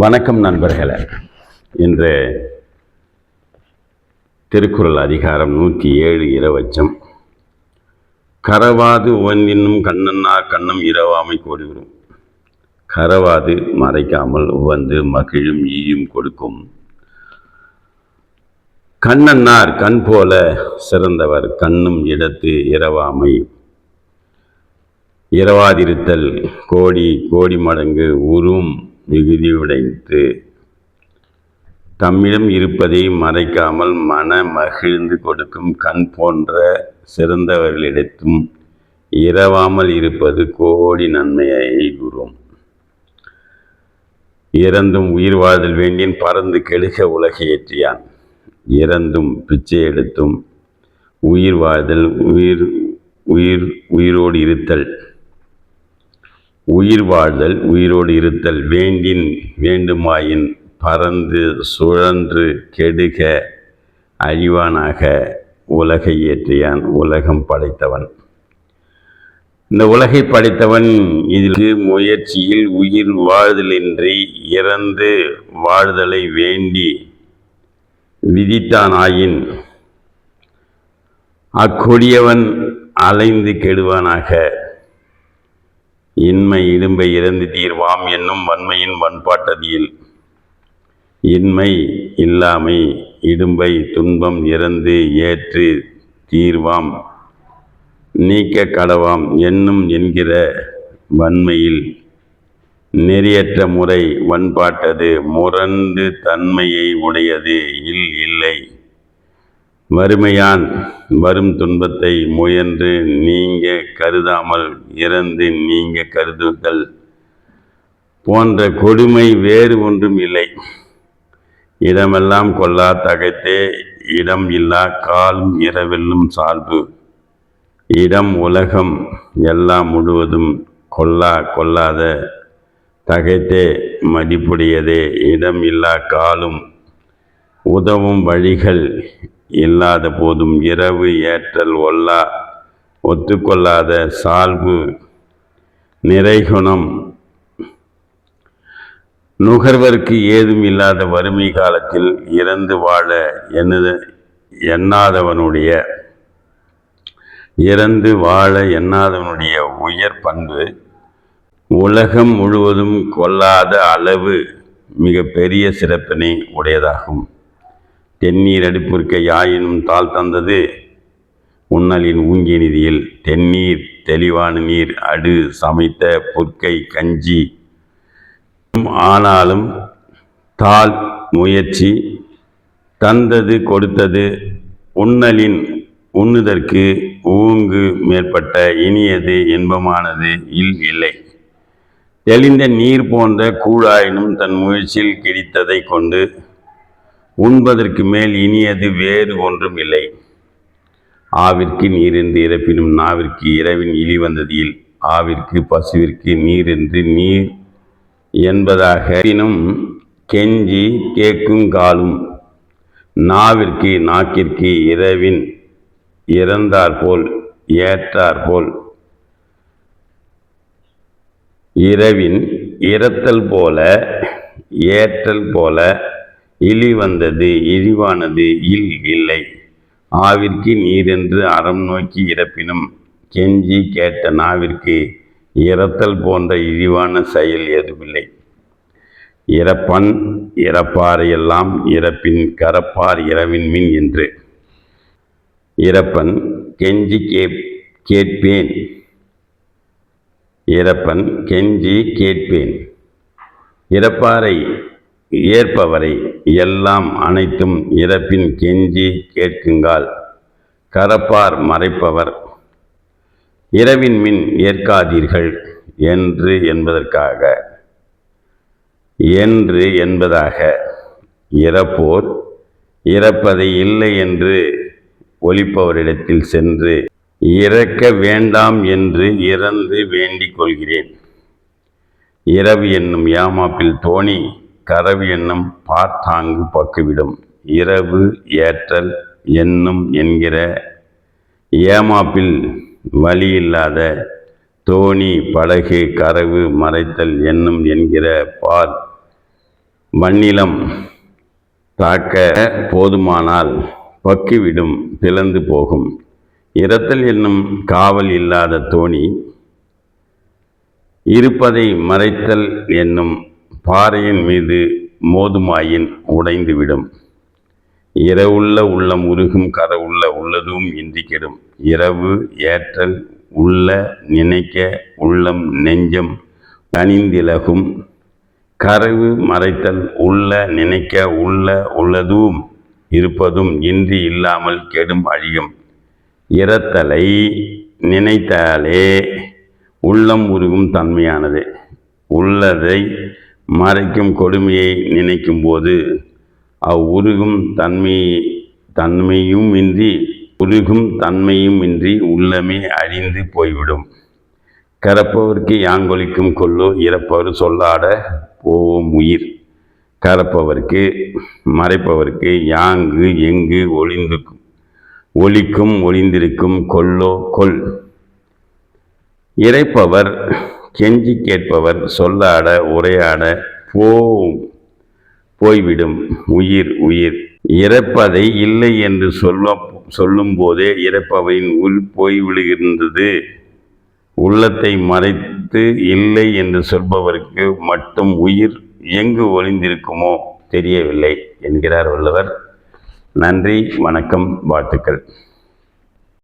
வணக்கம் நண்பர்களே. இன்று திருக்குறள் அதிகாரம் 107 இரவச்சம். கரவாது உவந்தின்னும் கண்ணன்னார் கண்ணம் இரவாமை கோடிவிடும். கரவாது மறைக்காமல் உவந்து மகிழும் ஈயும் கொடுக்கும். கண்ணன்னார் கண் போல சிறந்தவர் கண்ணும் இடத்து இரவாமை. இரவாதிருத்தல் கோடி கோடி மடங்கு உறும் மிகுதி உடைத்து தம்மிடம் இருப்பதை மறைக்காமல் மன மகிழ்ந்து கொடுக்கும் கண் போன்ற சிறந்தவர்களிடத்தும் இரவாமல் இருப்பது கோடி நன்மையை கூறும். இறந்தும் உயிர் வாழ்தல் வேண்டின் பறந்து கெழுக உலகை ஏற்றியான். இறந்தும் பிச்சை எடுத்தும் உயிர் வாழ்தல் உயிரோடு இருத்தல் உயிர் வாழ்தல் உயிரோடு இருத்தல் வேண்டின் வேண்டுமாயின் பறந்து சுழன்று கெடுக அழிவானாக உலகை ஏற்றியான். உலகம் படைத்தவன். இந்த உலகை படைத்தவன் இதில் முயற்சியில் உயிர் வாழ்தலின்றி இறந்து வாழ்தலை வேண்டி விதித்தானாயின் அக்கொடியவன் அலைந்து கெடுவானாக. இன்மை இடும்பை இறந்து தீர்வாம் என்னும் வன்மையின் வன்பாட்டதியில். இன்மை இல்லாமை இடும்பை துன்பம் இறந்து ஏற்று தீர்வாம் நீக்க கடவாம் என்னும் என்கிற வன்மையில் நெறியற்ற முறை வன்பாட்டது முரண்டு தன்மையை உடையது இல்லை. வறுமையான் வரும் துன்பத்தை முயன்று நீங்க கருதாமல் இறந்து நீங்க கருதுதல் போன்ற கொடுமை வேறு ஒன்றும் இல்லை. இடமெல்லாம் கொல்லா தகைத்தே இடம் இல்லா காலும் இரவெல்லும் சால்பு. இடம் உலகம் எல்லாம் முழுவதும் கொல்லாத தகைத்தே மதிப்புடையதே. இடம் இல்லா காலும் உதவும் வழிகள் இல்லாத போதும் இரவு ஏற்றல் ஒல்லா ஒத்துக்கொள்ளாத சால்பு நிறைகுணம் நுகர்வருக்கு ஏதும் இல்லாத வறுமை காலத்தில் இறந்து வாழ எண்ணாதவனுடைய உயர் பண்பு உலகம் முழுவதும் கொள்ளாத அளவு மிக பெரிய சிறப்பினை உடையதாகும். தென்னீர் அடுப்பிற்க யாயினும் தாழ் தந்தது உண்ணலின் ஊங்கிய நிதியில். தென்னீர் தெளிவான நீர் அடு சமைத்த புற்கை கஞ்சி ஆனாலும் தாழ் முயற்சி தந்தது கொடுத்தது உண்ணலின் உண்ணுதற்கு ஊங்கு மேற்பட்ட இனியது இன்பமானது இல்லை. தெளிந்த நீர் போன்ற கூழாயினும் தன் முயற்சியில் கிடைத்ததை கொண்டு உண்பதற்கு மேல் இனியது வேறு ஒன்றும் இல்லை. ஆவிற்கு நீரென்று இறப்பினும் நாவிற்கு இரவின் இழி வந்ததில். ஆவிற்கு பசுவிற்கு நீரென்று நீர் என்பதாக கெஞ்சி கேட்கும் காலும் நாவிற்கு நாக்கிற்கு இரவின் இறந்தாற்போல் ஏற்றாற்போல் இரவின் இறத்தல் போல ஏற்றல் போல இழி வந்தது இழிவானது இல்லை. ஆவிற்கு நீரென்று அறம் நோக்கி இறப்பினும் கெஞ்சி கேட்ட நாவிற்கு இறத்தல் போன்ற இழிவான செயல் எதுவில்லை. இறப்பன் இறப்பாரையெல்லாம் இறப்பின் கரப்பார் இரவின் மின் என்று. இறப்பன் கெஞ்சி கேட்பேன் இறப்பன் கெஞ்சி கேட்பேன். இறப்பாரை ஏற்பவரை எல்லாம் அனைத்தும் இறப்பின் கெஞ்சி கேட்குங்கால். கரப்பார் மறைப்பவர் இரவின் மின் ஏற்காதீர்கள் என்று என்பதாக. இறப்போர் இறப்பதை இல்லை என்று ஒலிப்பவரிடத்தில் சென்று இறக்க வேண்டாம் என்று இறந்து வேண்டிக் கொள்கிறேன். இரவு என்னும் ஏமாப்பில் தோணி கரவு என்னும் பார்த்தாங்கு பக்குவிடும். இரவு ஏற்றல் என்னும் என்கிற ஏமாப்பில் வழியில்லாத தோணி படகு கரவு மறைத்தல் என்னும் என்கிற பால் வன்னிலம் தாக்க போதுமானால் பக்கிவிடும், பிளந்து போகும். இரத்தல் என்னும் காவல் இல்லாத தோணி இருப்பதை மறைத்தல் என்னும் பாறையின் மீது மோதுமாயின் உடைந்துவிடும். இரவுள்ள உள்ளம் உருகும், கரவுள்ள உள்ளதும் இன்றி கெடும். இரவு ஏற்றல் உள்ள நினைக்க உள்ளம் நெஞ்சம் தனிந்திலகும். கரவு மறைத்தல் உள்ள நினைக்க உள்ளதும் இருப்பதும் இன்றி இல்லாமல் கெடும், அழியும். இரத்தலை நினைத்தாலே உள்ளம் உருகும் தன்மையானது. உள்ளதை மறைக்கும் கொடுமையை நினைக்கும் போது உருகும் தன்மையுமின்றி உள்ளமே அழிந்து போய்விடும். கரப்பவர்க்கு யாங்கொலிக்கும் கொல்லோ, இறப்பவர் சொல்லாட போவோம் உயிர். கரப்பவர்க்கு மறைப்பவர்க்கு யாங்கு எங்கு ஒளிக்கும் ஒளிந்திருக்கும் கொல்லோ கொல். இறைப்பவர் கெஞ்சி கேட்பவர் சொல்லாட உரையாட போய்விடும் உயிர். இறப்பதை இல்லை என்று சொல்லும் போதே இறப்பவரின் உள் போய்விடுகின்றது. உள்ளத்தை மறைத்து இல்லை என்று சொல்பவருக்கு மட்டும் உயிர் எங்கு ஒளிந்திருக்குமோ தெரியவில்லை என்கிறார் வள்ளுவர். நன்றி, வணக்கம், வாழ்த்துக்கள்.